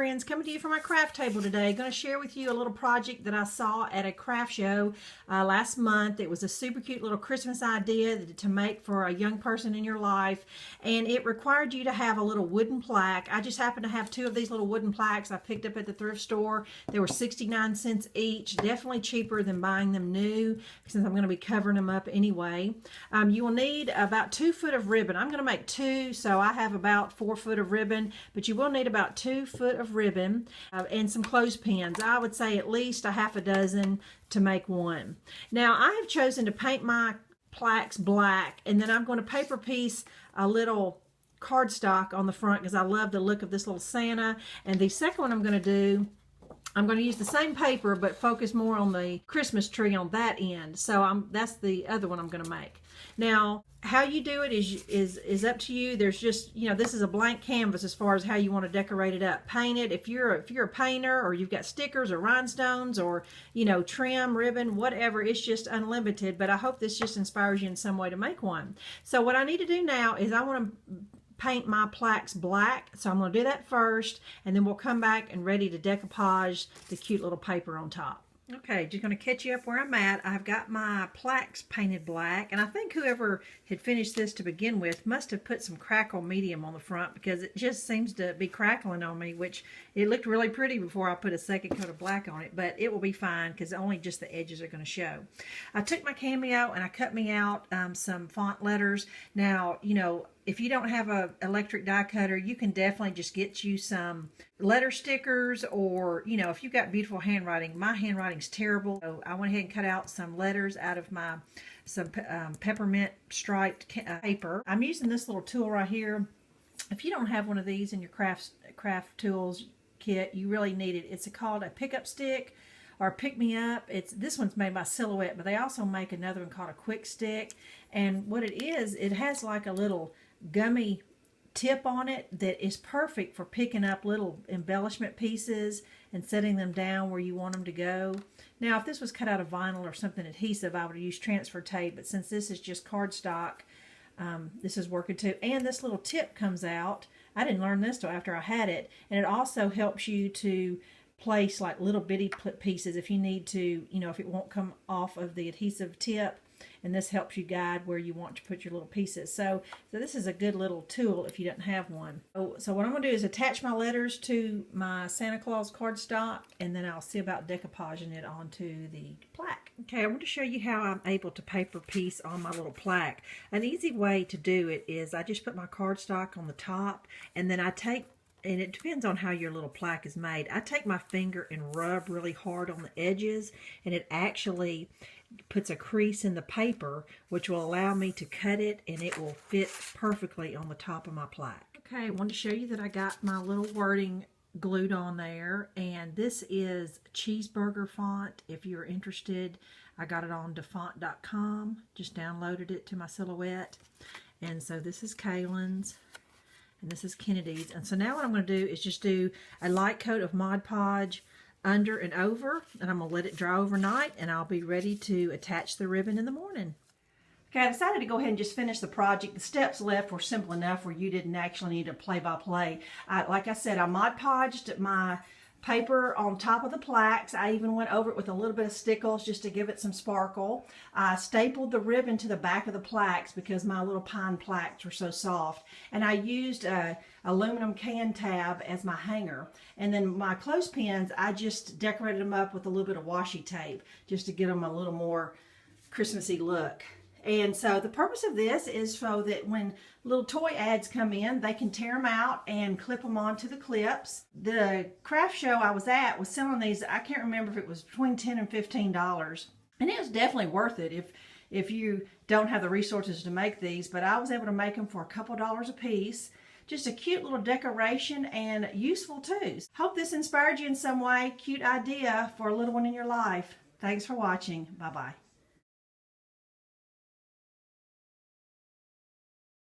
friends, coming to you from my craft table today. Going to share with you a little project that I saw at a craft show last month. It was a super cute little Christmas idea to make for a young person in your life, and it required you to have a little wooden plaque. I just happened to have two of these little wooden plaques I picked up at the thrift store. They were 69 cents each, definitely cheaper than buying them new since I'm going to be covering them up anyway. You will need about 2 foot of ribbon. I'm going to make two, so I have about 4 foot of ribbon, but you will need about 2 foot of ribbon and some clothespins. I would say at least a half a dozen to make one. Now I have chosen to paint my plaques black, and then I'm going to paper piece a little cardstock on the front because I love the look of this little Santa. And the second one I'm going to do, I'm going to use the same paper but focus more on the Christmas tree on that end. So that's the other one I'm going to make. Now, how you do it is up to you. There's just, this is a blank canvas as far as how you want to decorate it up. Paint it if you're a painter, or you've got stickers or rhinestones or trim, ribbon, whatever. It's just unlimited, but I hope this just inspires you in some way to make one. So what I need to do now is I want to paint my plaques black, so I'm going to do that first, and then we'll come back and ready to decoupage the cute little paper on top. Okay, just going to catch you up where I'm at. I've got my plaques painted black, and I think whoever had finished this to begin with must have put some crackle medium on the front because it just seems to be crackling on me, which it looked really pretty before I put a second coat of black on it, but it will be fine because only just the edges are going to show. I took my cameo and I cut me out some font letters. Now, if you don't have an electric die cutter, you can definitely just get you some letter stickers, or, if you've got beautiful handwriting. My handwriting's terrible, so I went ahead and cut out some letters out of some peppermint striped paper. I'm using this little tool right here. If you don't have one of these in your craft tools kit, you really need it. It's called a pickup stick or pick me up. This one's made by Silhouette, but they also make another one called a quick stick. And what it is, it has like a little gummy tip on it that is perfect for picking up little embellishment pieces and setting them down where you want them to go. Now, if this was cut out of vinyl or something adhesive, I would use transfer tape, but since this is just cardstock, this is working too. And this little tip comes out. I didn't learn this till after I had it, and it also helps you to place like little bitty pieces if you need to, if it won't come off of the adhesive tip. And this helps you guide where you want to put your little pieces. So this is a good little tool if you don't have one. So what I'm going to do is attach my letters to my Santa Claus cardstock, and then I'll see about decoupaging it onto the plaque. Okay, I want to show you how I'm able to paper piece on my little plaque. An easy way to do it is I just put my cardstock on the top, and then I take, and it depends on how your little plaque is made, I take my finger and rub really hard on the edges, and it actually puts a crease in the paper, which will allow me to cut it, and it will fit perfectly on the top of my plaque. Okay, I want to show you that I got my little wording glued on there, and this is cheeseburger font. If you're interested, I got it on defont.com, just downloaded it to my Silhouette. And so this is Kaylin's, and this is Kennedy's. And so now what I'm going to do is just do a light coat of Mod Podge under and over, and I'm going to let it dry overnight, and I'll be ready to attach the ribbon in the morning. Okay, I decided to go ahead and just finish the project. The steps left were simple enough where you didn't actually need a play-by-play. Like I said, I Mod Podged my paper on top of the plaques. I even went over it with a little bit of stickles just to give it some sparkle. I stapled the ribbon to the back of the plaques because my little pine plaques were so soft. And I used a aluminum can tab as my hanger. And then my clothespins, I just decorated them up with a little bit of washi tape just to give them a little more Christmassy look. And so the purpose of this is so that when little toy ads come in, they can tear them out and clip them onto the clips. The craft show I was at was selling these, I can't remember if it was between $10 and $15. And it was definitely worth it if you don't have the resources to make these, but I was able to make them for a couple dollars a piece. Just a cute little decoration and useful too. Hope this inspired you in some way. Cute idea for a little one in your life. Thanks for watching. Bye-bye.